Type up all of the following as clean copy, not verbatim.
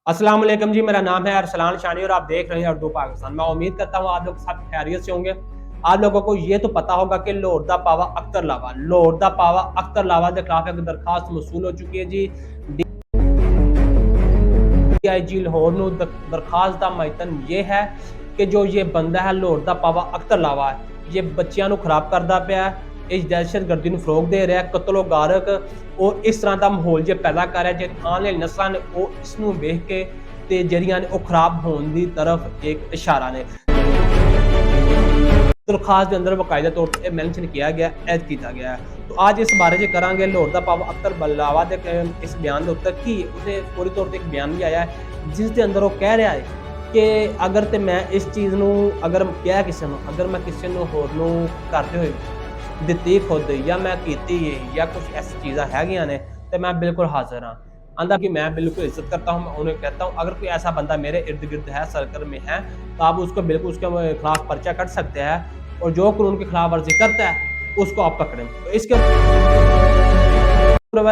अस्सलाम वालेकुम जी, मेरा नाम है अरसलान शानी और आप देख रहे हैं उर्दू पाकिस्तान। मैं उम्मीद करता हूँ आप लोग सब खैरियत से होंगे। आप लोगों को ये तो पता होगा कि लाहौर दा पावा अख्तर लावा के खिलाफ एक दरखास्त मसूल हो चुकी है जी। DIG लाहौर ਨੂੰ ਦਰਖਾਸਤ ਦਾ ਮਾਇਤਨ ਇਹ ਹੈ ਕਿ ਜੋ ਇਹ ਬੰਦਾ ਹੈ ਲਾਹੌਰ ਦਾ ਪਾਵਾ ਅਖਤਰ ਲਾਵਾ ਇਹ ਬੱਚਿਆਂ ਨੂੰ ਖਰਾਬ ਕਰਦਾ ਪਿਆ, ਇਹ ਦਹਿਸ਼ਤਗਰਦੀ ਨੂੰ ਫਰੋਗ ਦੇ ਰਿਹਾ, ਕਤਲ ਗਾਰਕ और इस तरह का माहौल जो पैदा कर रहा है, जो आने वाली नस्लों ने वो इसनू वेख के ते जरिया ने वो खराब होने की तरफ एक इशारा ने दरखास्त के अंदर बाकायदा तौर पर मैंशन किया गया, ऐड किया गया है। तो आज इस बारे में करांगे लाहौर दा पावा अख्तर बलावा दे इस बयान के उत्तर की उसने पूरी तौर पर एक बयान भी आया है जिस दे अंदर वो कह रहा है कि अगर तो मैं इस चीज़ नू अगर क्या किसी नू अगर मैं किसी नू होर नू करते हुए ਦਿੱਤੀ खुद या मैं कीती है या कुछ ऐसी चीज़ें हैगियां ने तो मैं बिल्कुल हाजिर हाँ। आंदा कि मैं बिल्कुल इज्जत करता हूँ, मैं उन्हें कहता हूँ अगर कोई ऐसा बंदा मेरे इर्द गिर्द है, सर्कल में है, तो आप उसको बिल्कुल उसके खिलाफ पर्चा कट सकते हैं और जो कानून की खिलाफ वर्जी करता है उसको आप पकड़ें। तो इसके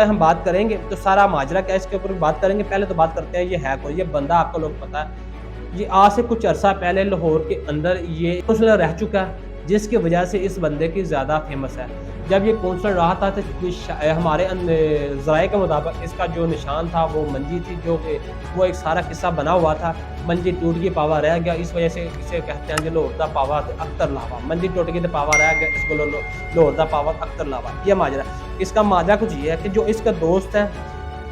हम बात करेंगे तो सारा माजरा क्या इसके ऊपर बात करेंगे। पहले तो बात करते हैं ये है कौन। ये बंदा आपको लोग पता है, ये आज से कुछ अरसा पहले लाहौर के अंदर ये काउंसलर रह चुका है जिसकी वजह से इस बंदे की ज़्यादा फेमस है। जब ये काउंसलर रहा था तो हमारे ज़राए के मुताबिक इसका जो निशान था वो मंजी थी, जो कि वो एक सारा किस्सा बना हुआ था। मंजी टूट गई पावा रह गया, इस वजह से इसे कहते हैं जो लाहौर दा पावा अख्तर लावा। मंजी टूट गई तो पावा रह गया, इसको लाहौर दा पावा अख्तर लावा। ये माजरा, इसका माजरा कुछ ये है कि जो इसका दोस्त है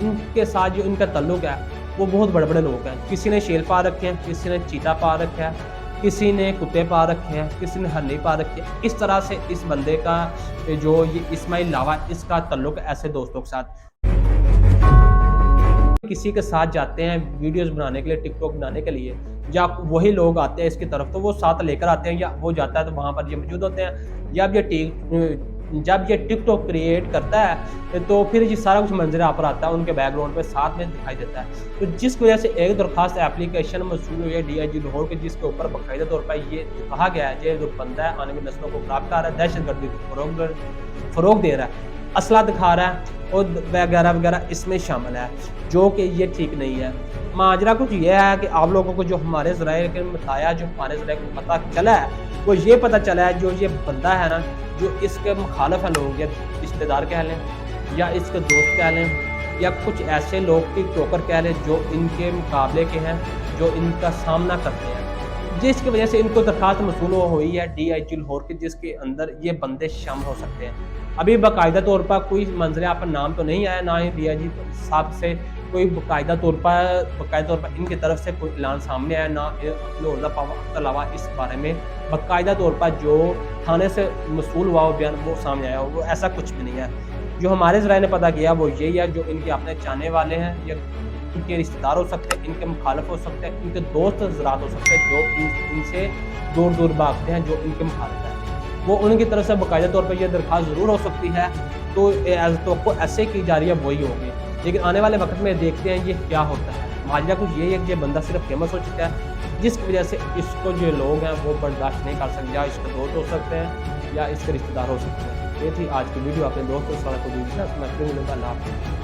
उनके साथ जो इनका ताल्लुक है वो बहुत बड़े बड़े लोग हैं। किसी ने शेर पा रखे हैं, किसी ने चीता पा रखा है, किसी ने कुत्ते पा रखे हैं, किसी ने हरनी पा रखी है। इस तरह से इस बंदे का जो ये इस्माइल लावा इसका ताल्लुक ऐसे दोस्तों के साथ किसी के साथ जाते हैं वीडियोस बनाने के लिए, टिकटॉक बनाने के लिए, या वही लोग आते हैं इसकी तरफ तो वो साथ लेकर आते हैं, या वो जाता है तो वहाँ पर ये मौजूद होते हैं। जब ये टिकटॉक क्रिएट करता है तो फिर ये सारा कुछ मंजर आप पर आता है, उनके बैकग्राउंड पे साथ में दिखाई देता है। तो जिस वजह से एक दरखास्त एप्लीकेशन मसूल हुई है DIG लाहौर के, जिसके ऊपर बाकायदा तौर पर ये कहा गया है ये जो बंदा है आने वाली नस्लों को खराब कर रहा है, दहशतगर्दी को फरोग दे रहा है, असला दिखा रहा है और वगैरह वगैरह इसमें शामिल है, जो कि ये ठीक नहीं है। माजरा कुछ ये है कि आप लोगों को जो हमारे ज़राए के बताया, जो हमारे ज़राए को पता चला है वो ये पता चला है जो ये बंदा है ना, जो इसके मुखालफ है लोग, या रिश्तेदार कह लें या इसके दोस्त कह लें या कुछ ऐसे लोग टिकटॉकर कह लें जो इनके मुकाबले के हैं, जो इनका सामना करते हैं, जिसकी वजह से इनको दरखास्त मसूल हुई है DIG लाहौर की, जिसके अंदर ये बंदे शामिल हो सकते हैं। अभी बाकायदा तौर पर कोई मंजर आप नाम तो नहीं आया, ना ही DIG साहब से कोई बाकायदा तौर पर इनकी तरफ से कोई ऐलान सामने आया, ना लाहौर दा पावा अख्तर लावा इस बारे में बाकायदा तौर पर जो थाने से मसूल हुआ वो बयान वो सामने आया, वो ऐसा कुछ भी नहीं है। जो हमारे ज़राए ने पता किया वो यही है, जो इनके अपने चाहने वाले हैं या इनके रिश्तेदार हो सकते हैं, इनके मुखालफ हो सकते हैं, इनके दोस्त ज़रात हो सकते हैं जो इनसे दूर दूर भागते हैं, जो इनके मुखालफ हैं, वो उनकी तरफ से बाकायदा तौर पर यह दरख्वास्त ज़रूर हो सकती है। तो ऐसे की जा रही है वही होगी, लेकिन आने वाले वक्त में देखते हैं ये क्या होता है। माजरा कुछ यही है कि ये बंदा सिर्फ फेमस हो चुका है, जिसकी वजह से इसको जो लोग हैं वो बर्दाश्त नहीं कर सकते, या इसके दोस्त हो सकते हैं या इसके रिश्तेदार हो सकते हैं। ये थी आज की वीडियो, अपने दोस्तों के साथ को मैं फिर मिलूंगा। अल्लाह हाफ़िज़।